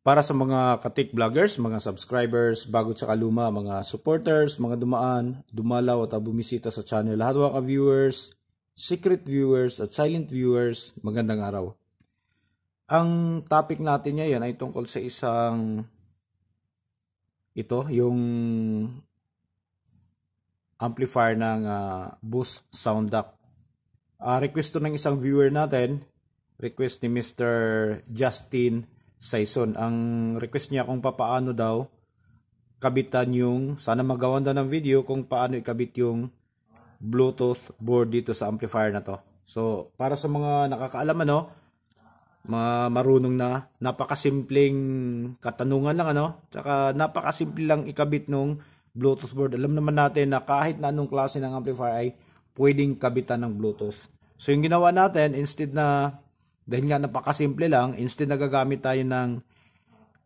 Para sa mga katik vloggers, mga subscribers, bago sa kaluma, mga supporters, mga dumaan, dumalaw at bumisita sa channel, lahat mga viewers, secret viewers at silent viewers, magandang araw. Ang topic natin ngayon ay tungkol sa yung amplifier ng Boost Sound Duct. Request to ng isang viewer natin, request ni Mr. Justin Saison. Ang request niya kung paano daw kabitan sana magawan daw ng video kung paano ikabit yung Bluetooth board dito sa amplifier na to. So, para sa mga nakakaalam marunong na, napakasimpleng katanungan lang tsaka napakasimple lang ikabit nung Bluetooth board. Alam naman natin na kahit na anong klase ng amplifier ay pwedeng kabitan ng Bluetooth. So, yung ginawa natin, dahil nga napakasimple lang, instead na gagamit tayo ng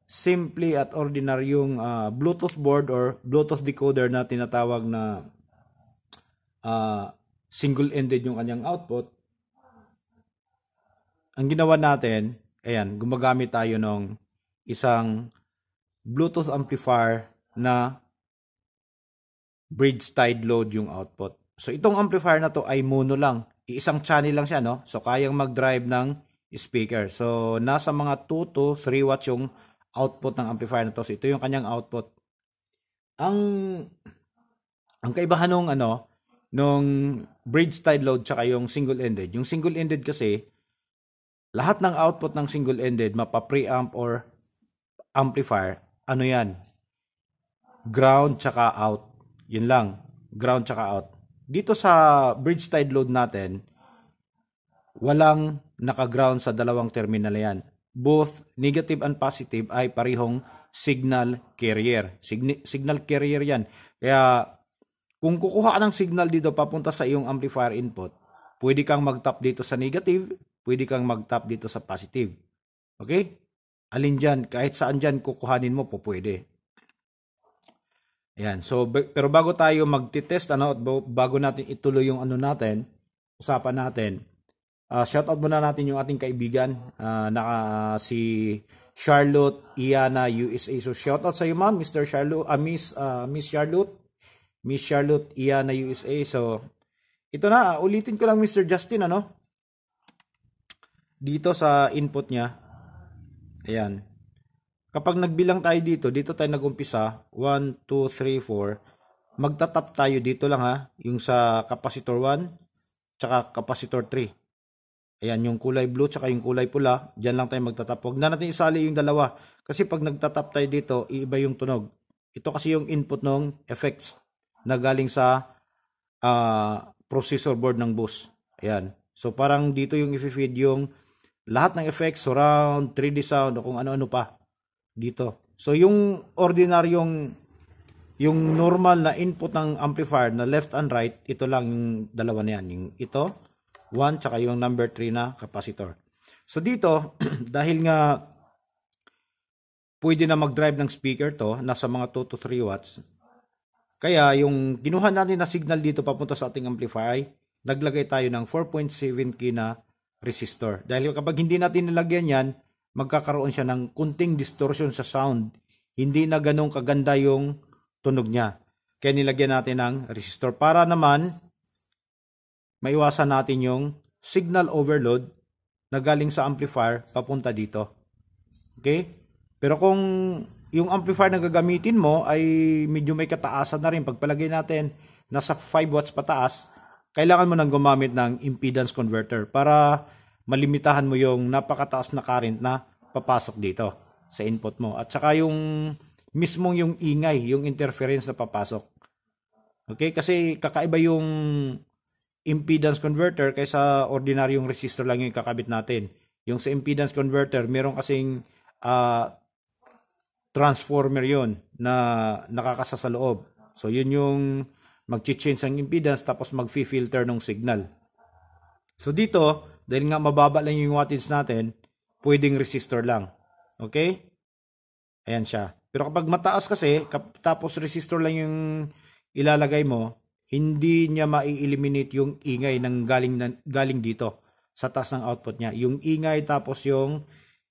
simple at ordinaryong Bluetooth board or Bluetooth decoder na tinatawag na single-ended yung kanyang output. Ang ginawa natin, ayan, gumagamit tayo ng isang Bluetooth amplifier na bridge tied load yung output. So itong amplifier na to ay mono lang. Isang channel lang siya, no? So kayang mag-drive ng speaker. So nasa mga 2 to 3 watts yung output ng amplifier na to. So ito yung kanyang output. Ang kaibahan nung bridge tied load tsaka yung single-ended. Yung single-ended kasi lahat ng output ng single-ended mapa-preamp or amplifier, yan? Ground tsaka out. Yun lang. Ground tsaka out. Dito sa bridge tied load natin, walang naka-ground sa dalawang terminal yan. Both negative and positive ay parihong signal carrier. Signal carrier yan. Kaya kung kukuha ka ng signal dito papunta sa iyong amplifier input, pwede kang mag-tap dito sa negative, pwede kang mag-tap dito sa positive. Okay? Alin dyan, kahit saan dyan kukuhanin mo po pwede. Ayan. So, pero bago tayo magtitest, bago natin ituloy yung usapan natin, shoutout muna natin yung ating kaibigan, si Charlotte Iana USA. So, shoutout sa iyo, ma'am, Mr. Charlotte, Miss Charlotte Iana USA. So, ito na, ulitin ko lang Mr. Justin, dito sa input niya. Ayan. Kapag nagbilang tayo dito tayo nagumpisa, 1, 2, 3, 4. Magtatap tayo dito lang yung sa capacitor 1, tsaka capacitor 3. Ayan, yung kulay blue, tsaka yung kulay pula, dyan lang tayo magtatap. Huwag na natin isali yung dalawa. Kasi pag nagtatap tayo dito, iiba yung tunog. Ito kasi yung input ng effects na galing sa processor board ng Boost. Ayan. So, parang dito yung i-feed yung lahat ng effects, surround, 3D sound, o kung ano-ano pa. Dito. So, yung ordinaryong, yung normal na input ng amplifier na left and right, ito lang yung dalawa na yan. Yung ito, 1, tsaka yung number 3 na capacitor. So, dito, dahil nga pwede na mag-drive ng speaker to, nasa mga 2 to 3 watts, kaya yung ginuha natin na signal dito papunta sa ating amplifier, naglagay tayo ng 4.7K na resistor. Dahil kapag hindi natin nilagyan yan, magkakaroon siya ng kunting distortion sa sound. Hindi na ganun kaganda yung tunog niya. Kaya nilagyan natin ng resistor para naman maiwasan natin yung signal overload na galing sa amplifier papunta dito. Okay? Pero kung yung amplifier na gagamitin mo ay medyo may kataasan na rin, pagpalagay natin nasa 5 watts pataas, kailangan mo nang gumamit ng impedance converter para malimitahan mo yung napakataas na current na papasok dito sa input mo. At saka yung mismong yung ingay, yung interference na papasok. Okay? Kasi kakaiba yung impedance converter kaysa ordinaryong resistor lang yung kakabit natin. Yung sa impedance converter, meron kasing transformer yon na nakakasa sa loob. So, yun yung mag-change ng impedance tapos mag-filter ng signal. So, dito, dahil nga mababa lang yung wattage natin, pwedeng resistor lang. Okay? Ayan siya. Pero kapag mataas kasi, tapos resistor lang yung ilalagay mo, hindi niya mai-eliminate yung ingay ng galing dito sa taas ng output niya. Yung ingay tapos yung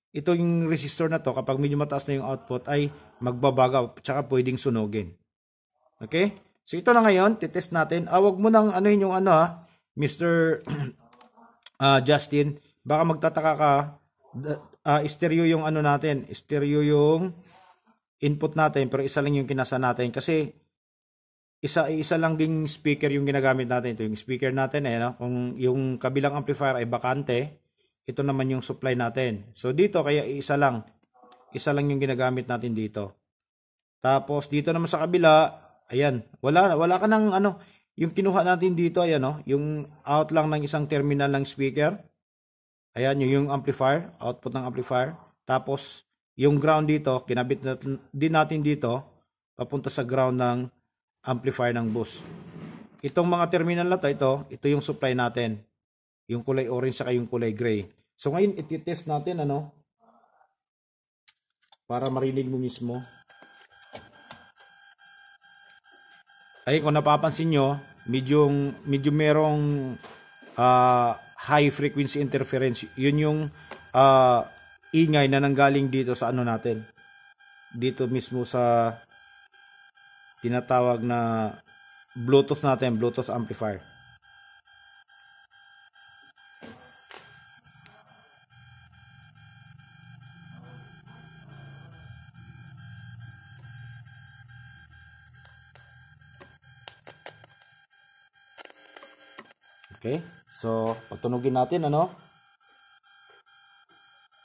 ito yung resistor na to, kapag medyo mataas na yung output, ay magbabagaw, tsaka pwedeng sunugin. Okay? So, ito na ngayon, titest natin. Wag mo nang anuhin yung Mr. Justin. Baka magtataka ka, stereo yung natin, stereo yung input natin, pero isa lang yung kinasa natin. Kasi, isa lang ding speaker yung ginagamit natin. Ito yung speaker natin, kung yung kabilang amplifier ay bakante, ito naman yung supply natin. So dito kaya isa lang yung ginagamit natin dito. Tapos dito naman sa kabila, ayan, wala ka nang yung kinuha natin dito, ayan yung out lang ng isang terminal ng speaker. Ayan yung amplifier, output ng amplifier. Tapos yung ground dito, kinabit din natin dito papunta sa ground ng amplifier ng bus. Itong mga terminal na ito yung supply natin. Yung kulay orange saka yung kulay gray. So ngayon i-test natin para marinig mo mismo. Ay kung napapansin nyo, medyo merong high frequency interference. Yun yung ingay na nanggaling dito sa natin. Dito mismo sa tinatawag na Bluetooth natin, Bluetooth amplifier. Okay? So, patunugin natin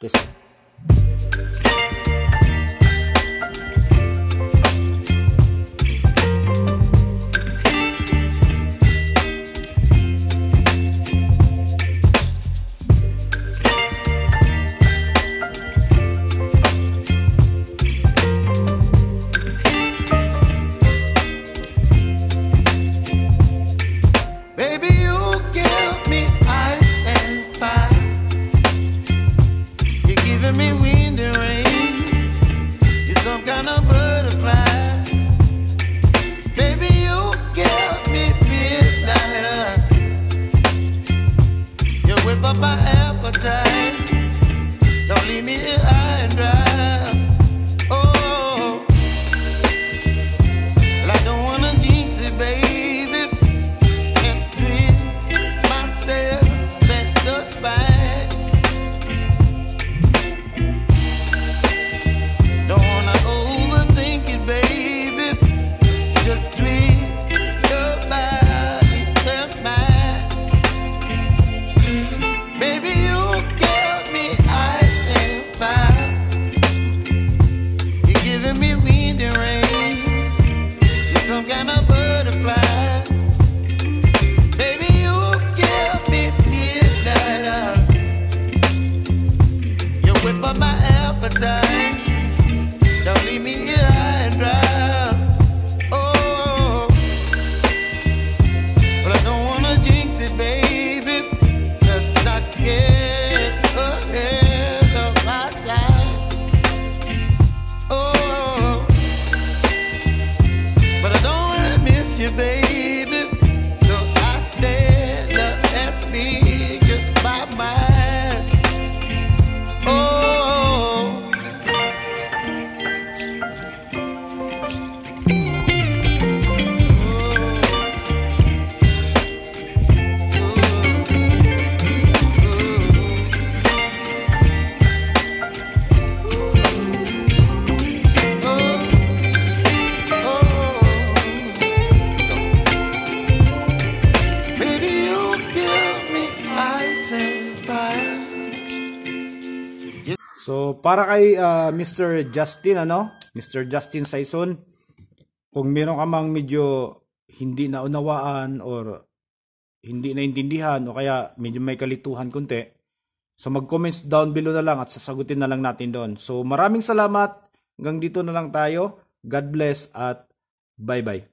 test. My appetite, don't leave me here high and dry. Oh, well, I don't wanna jinx it, baby, and twist myself at the spine. Don't wanna overthink it, baby, it's just twist your body and mine. Baby, you give me ice and fire. You're giving me wind and rain. You're some kind of butterfly. Baby, you give me midnight. You whip up my appetite. Don't leave me here high and dry. Oh, but I don't wanna jinx it, baby. Get ahead of my time. Oh, but I don't wanna miss you, baby. So I stand up and speak my mind. Oh. So, para kay Mr. Justin, Mr. Justin Saison, kung meron ka mang medyo hindi naunawaan or hindi naintindihan o kaya medyo may kalituhan kunti, so mag-comments down below na lang at sasagutin na lang natin doon. So, maraming salamat. Hanggang dito na lang tayo. God bless at bye-bye.